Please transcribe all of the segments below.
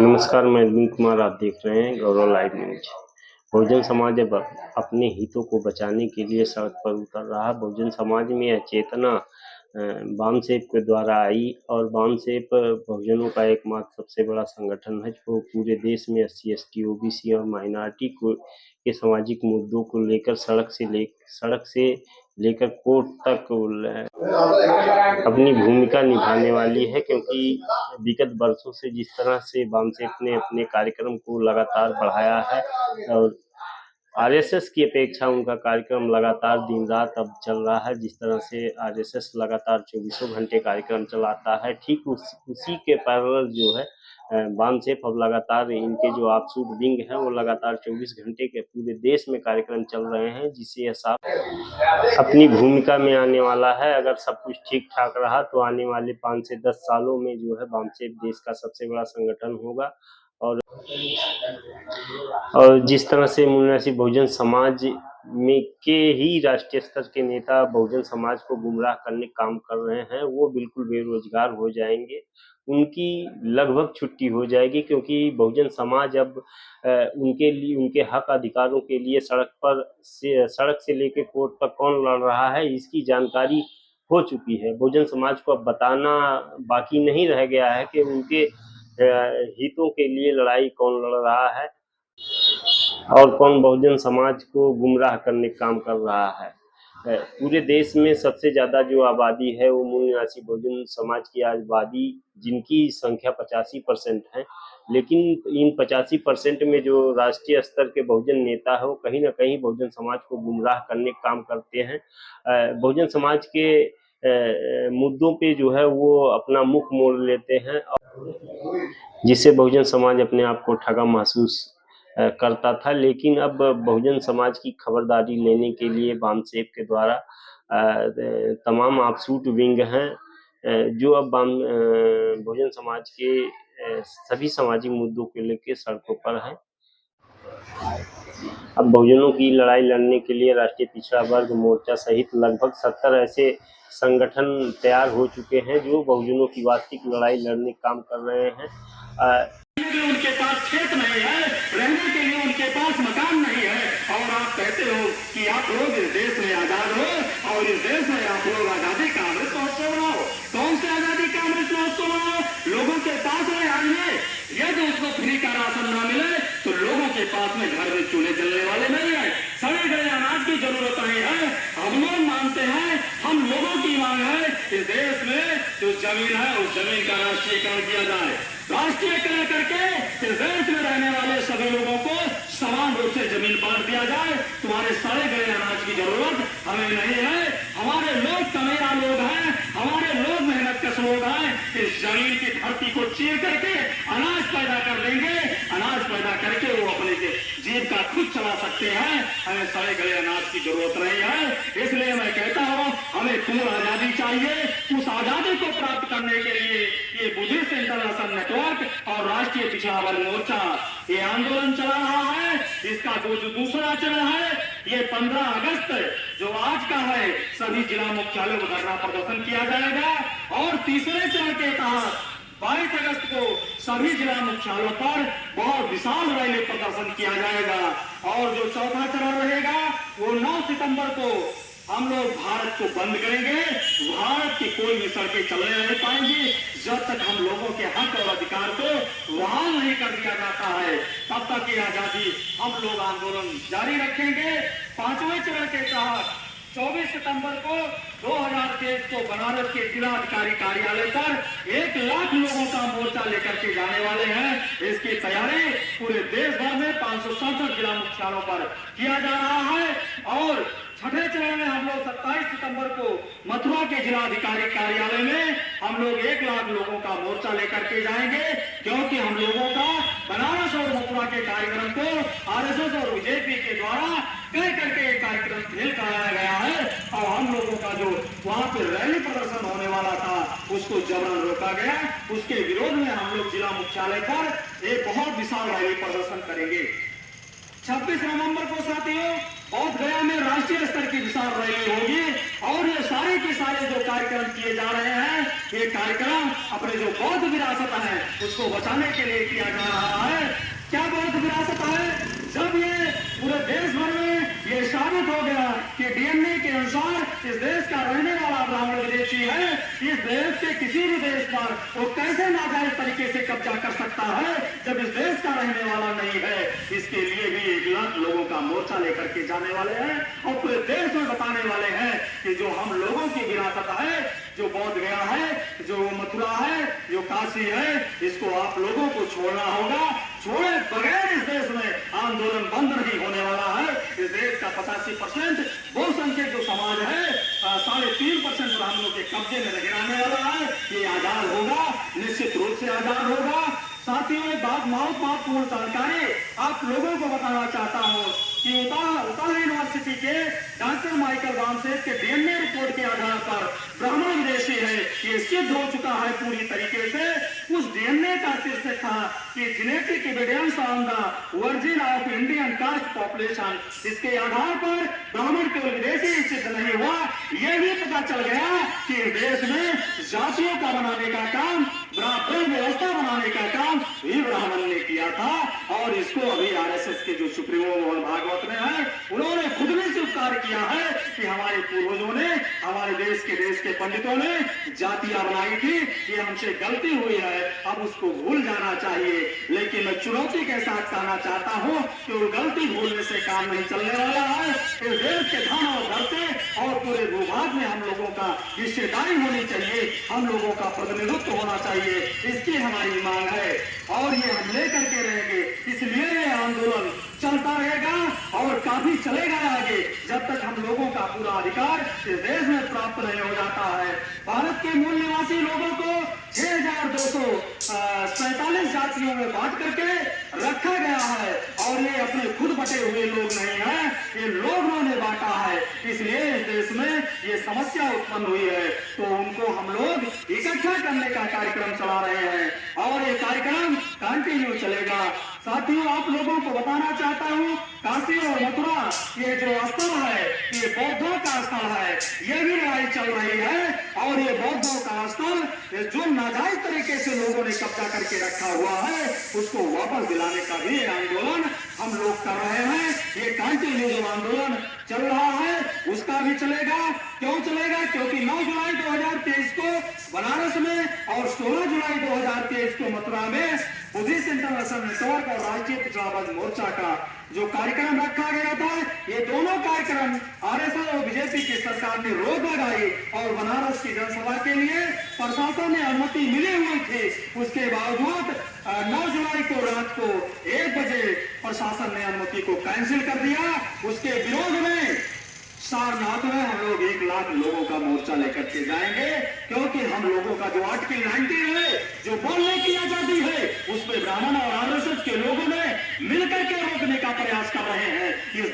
नमस्कार, मैं अरविंद कुमार। आप देख रहे हैं गौरव लाइव न्यूज। बहुजन समाज अब अपने हितों को बचाने के लिए सड़क पर उतर रहा है। बहुजन समाज में यह चेतना बामसेफ के द्वारा आई और बामसेफ बहुजनों का एकमात्र सबसे बड़ा संगठन है जो पूरे देश में SC, ST, OBC और माइनॉरिटी को के सामाजिक मुद्दों को लेकर सड़क से लेकर कोर्ट तक अपनी भूमिका निभाने वाली है, क्योंकि विगत वर्षों से जिस तरह से बामसेफ ने अपने कार्यक्रम को लगातार बढ़ाया है और RSS की अपेक्षा उनका कार्यक्रम लगातार दिन रात अब चल रहा है। जिस तरह से RSS लगातार 24 घंटे कार्यक्रम चलाता है, ठीक उसी के पैरेलल जो है बामसेफ अब लगातार इनके जो ऑफशूट विंग है वो लगातार 24 घंटे के पूरे देश में कार्यक्रम चल रहे हैं, जिससे यह साफ अपनी भूमिका में आने वाला है। अगर सब कुछ ठीक ठाक रहा तो आने वाले 5 से 10 सालों में जो है बामसेफ देश का सबसे बड़ा संगठन होगा। और जिस तरह से मुन्नासिब बहुजन समाज में के ही राष्ट्रीय स्तर के नेता बहुजन समाज को गुमराह करने का काम कर रहे हैं, वो बिल्कुल बेरोजगार हो जाएंगे। उनकी लगभग छुट्टी हो जाएगी, क्योंकि बहुजन समाज अब उनके लिए, उनके हक अधिकारों के लिए सड़क से लेकर कोर्ट तक कौन लड़ रहा है इसकी जानकारी हो चुकी है। बहुजन समाज को अब बताना बाकी नहीं रह गया है कि उनके हितों के लिए लड़ाई कौन लड़ रहा है और कौन बहुजन समाज को गुमराह करने का काम कर रहा है। पूरे देश में सबसे ज्यादा जो आबादी है वो मूल निवासी बहुजन समाज की आबादी, जिनकी संख्या 85% है, लेकिन इन 85% में जो राष्ट्रीय स्तर के बहुजन नेता है वो कहीं ना कहीं बहुजन समाज को गुमराह करने का काम करते हैं। बहुजन समाज के मुद्दों पे जो है वो अपना मुख मोड़ लेते हैं, जिससे बहुजन समाज अपने आप को ठगा महसूस करता था। लेकिन अब बहुजन समाज की खबरदारी लेने के लिए बामसेफ के द्वारा तमाम ऑफशूट विंग हैं जो अब बहुजन समाज के सभी सामाजिक मुद्दों को लेकर सड़कों पर हैं। अब बहुजनों की लड़ाई लड़ने के लिए राष्ट्रीय पिछड़ा वर्ग मोर्चा सहित लगभग 70 ऐसे संगठन तैयार हो चुके हैं जो बहुजनों की वास्तविक लड़ाई लड़ने का काम कर रहे हैं। उनके पास खेत नहीं है, रहने के लिए उनके पास मकान नहीं है, और आप कहते हो कि आप लोग इस देश में आजाद हो और इस देश में आप लोग आजादी का अमृत महोत्सव मनाओ। कौन से आजादी का अमृत महोत्सव मनाओ? लोगों के पास में आइए, यदि उसको फ्री का राशन न मिले तो लोगों के पास में घर में चूल्हे जलने वाले नहीं है, सड़े गए अनाज की जरूरत नहीं है। हम लोग मानते हैं, हम लोगों की मांग है इस देश में जो जमीन है उस जमीन का राष्ट्रीयकरण किया जाए। राष्ट्रीयकरण करके इस देश में रहने वाले सभी लोगों को समान रूप से जमीन बांट दिया जाए। तुम्हारे सड़े गए अनाज की जरूरत हमें नहीं है। हमारे लोग कमेरा लोग हैं, हमारे लोग मेहनत कश लोग हैं। इस जमीन की धरती को चीर करके अनाज पैदा कर देंगे, अनाज पैदा करके वो अपने जीविका खुद चला सकते हैं। हमें सड़े गए अनाज की जरूरत नहीं है। इसलिए मैं कहता हूँ हमें पूर्ण आजादी चाहिए। उस आजादी को प्राप्त करने के लिए ये बुद्धिस्ट इंटरनेशनल नेटवर्क और राष्ट्रीय पिछड़ा वर्ग मोर्चा ये आंदोलन चला रहा है। इसका जो दूसरा चरण है ये 15 अगस्त जो आज का है, सभी जिला मुख्यालयों में धरना प्रदर्शन किया जाएगा, और तीसरे चरण के तहत 22 अगस्त को सभी जिला मुख्यालयों पर बहुत विशाल रैली प्रदर्शन किया जाएगा। और जो चौथा चरण रहेगा वो 9 सितंबर को हम लोग भारत को बंद करेंगे। भारत की कोई भी सड़कें चलने नहीं पाएंगी जब तक हम लोगों के हक और अधिकार को बहाल नहीं कर दिया जाता है। तब तक की आजादी हम लोग आंदोलन जारी रखेंगे। 5वें चरण के तहत 24 सितंबर को 2023 को बनारस के जिला अधिकारी कार्यालय पर 1 लाख लोगों का मोर्चा लेकर के जाने वाले हैं। इसकी तैयारी पूरे देश भर में 567 जिला मुख्यालयों पर किया जा रहा है। और छठे चरण में हम लोग 27 सितंबर को मथुरा के जिला अधिकारी कार्यालय में हम लोग 1 लाख लोगों का मोर्चा लेकर के जाएंगे, क्योंकि हम लोगों का बनारस और मथुरा के कार्यक्रम को RSS और बीजेपी के द्वारा कह करके एक कार्यक्रम फेल कराया गया है। और हम लोगों का जो वहां पर रैली प्रदर्शन होने वाला था उसको जबरन रोका गया। उसके विरोध में हम लोग जिला मुख्यालय पर एक बहुत विशाल रैली प्रदर्शन करेंगे। 26 नवंबर को साथियों बोध गया में राष्ट्रीय स्तर की विशाल रैली होगी, और ये सारे के सारे जो कार्यक्रम किए जा रहे हैं ये कार्यक्रम अपने जो बौद्ध विरासत है उसको बचाने के लिए किया जा रहा है। क्या बौद्ध विरासत है? जब ये पूरे देश भर में ये साबित हो गया कि डीएनए के अनुसार इस देश का रहने वाला ब्राह्मण विदेशी है, इस देश के किसी भी देश पर वो कैसे नाजायज तरीके से कब्जा कर सकता है जब इस देश का रहने वाला नहीं है। इसके लिए भी 1 लाख लोगों का मोर्चा लेकर के जाने वाले हैं और पूरे देश में बताने वाले हैं कि जो हम लोगों की विरासत है, जो बौद्ध गया है, जो मथुरा है, जो काशी है, इसको आप लोगों को छोड़ना होगा। छोड़े बगैर इस देश में आंदोलन बंद नहीं होने वाला है। इस देश का 85% बहुसंख्यक जो समाज है 3.5% ब्राह्मणों के कब्जे में नहीं रहने वाला है। ये आजाद होगा, निश्चित रूप से आजाद होगा। साथियों, एक बात महत्वपूर्ण जानकारी आप लोगों को बताना चाहता हूँ कि उताह यूनिवर्सिटी के डॉक्टर माइकल वामसेट के डीएनए रिपोर्ट के आधार पर ब्राह्मण विदेशी है ये सिद्ध हो चुका है पूरी तरीके से। उस डीएनए का शीर्षक था कि genetic evidence on the origin of Indian caste population. इसके आधार पर ब्राह्मण केवल विदेशी सिद्ध नहीं हुआ, यह भी पता चल गया कि देश में जातियों का बनाने का काम, ब्राह्मण व्यवस्था बनाने का काम भी ब्राह्मण ने किया था। और इसको अभी आरएसएस के जो सुप्रीमो मोहन भागवत ने है उन्होंने खुद भी स्वीकार किया है कि हमारे पूर्वजों ने, हमारे देश के पंडितों ने जातियां बनाई थी, ये हमसे गलती हुई है, अब उसको भूल जाना चाहिए। लेकिन मैं चुनौती के साथ कहना चाहता हूं कि वो गलती भूलने से काम नहीं चलने वाला है। इस देश के धन और धरते और पूरे भूभाग में हम लोगों का हिस्सेदारी होनी चाहिए, हम लोगों का प्रतिनिधित्व होना चाहिए, इसकी हमारी मांग है और ये हम लेकर के रहेंगे। इसलिए ये आंदोलन चलता रहेगा और काफी चलेगा आगे जब तक हम लोगों का पूरा अधिकार इस देश में प्राप्त नहीं हो जाता है। भारत के मूल निवासी लोगों को 6247 जातियों में बांट करके रखा गया है और ये अपने खुद बटे हुए लोग नहीं है, ये लोगों ने बांटा है। इसलिए इस देश में ये समस्या उत्पन्न हुई है तो उनको हम लोग इकट्ठा करने का कार्यक्रम चला रहे हैं और ये कार्यक्रम कंटिन्यू चलेगा। साथियों, आप लोगों को बताना चाहता हूँ काशी और मथुरा ये जो स्थल है ये बौद्धों का स्थल है, ये भी लड़ाई चल रही है और ये बौद्धों का स्थल जो नाजायज तरीके से लोगों ने कब्जा करके रखा हुआ है उसको वापस दिलाने का भी आंदोलन हम लोग कर रहे हैं। ये कंटिन्यू जो आंदोलन चल रहा है उसका भी चलेगा। क्यों चलेगा? क्योंकि 9 जुलाई 2023 को बनारस में और 16 जुलाई 2023 को मथुरा में बुद्धिस्ट इंटरनेशनल नेटवर्क और राष्ट्रीय पिछड़ा वर्ग मोर्चा का जो कार्यक्रम रखा गया था, ये दोनों कार्यक्रम आरएसएस और बीजेपी की सरकार ने रोक लगाई और बनारस की जनसभा के लिए प्रशासन ने अनुमति मिली हुई थी। उसके बावजूद 9 जुलाई को रात को 1 बजे प्रशासन ने अनुमति को कैंसिल कर दिया। उसके विरोध में सारनाथ में हम लोग 1 लाख लोगों का मोर्चा लेकर के जाएंगे क्योंकि हम लोगों का जो आर्टिकल 19 है जो बोलने की आजादी है उस पर ब्राह्मण और आरएसएस के लोगों ने मिलकर के रोकने का प्रयास कर रहे हैं। इस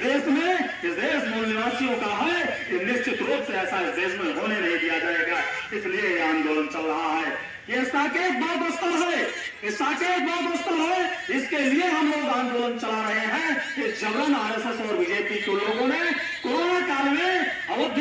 देश मूल निवासियों का है, ये निश्चित रूप से ऐसा इस देश में होने नहीं दिया जाएगा। इसलिए ये आंदोलन चल रहा है। ये साकेत बौद्ध स्थल है, ये साकेत बौद्ध स्थल है, इसके लिए हम लोग आंदोलन चला रहे हैं। इस जबरन आरएसएस और बीजेपी के लोगों ने कोरोना काल में अवध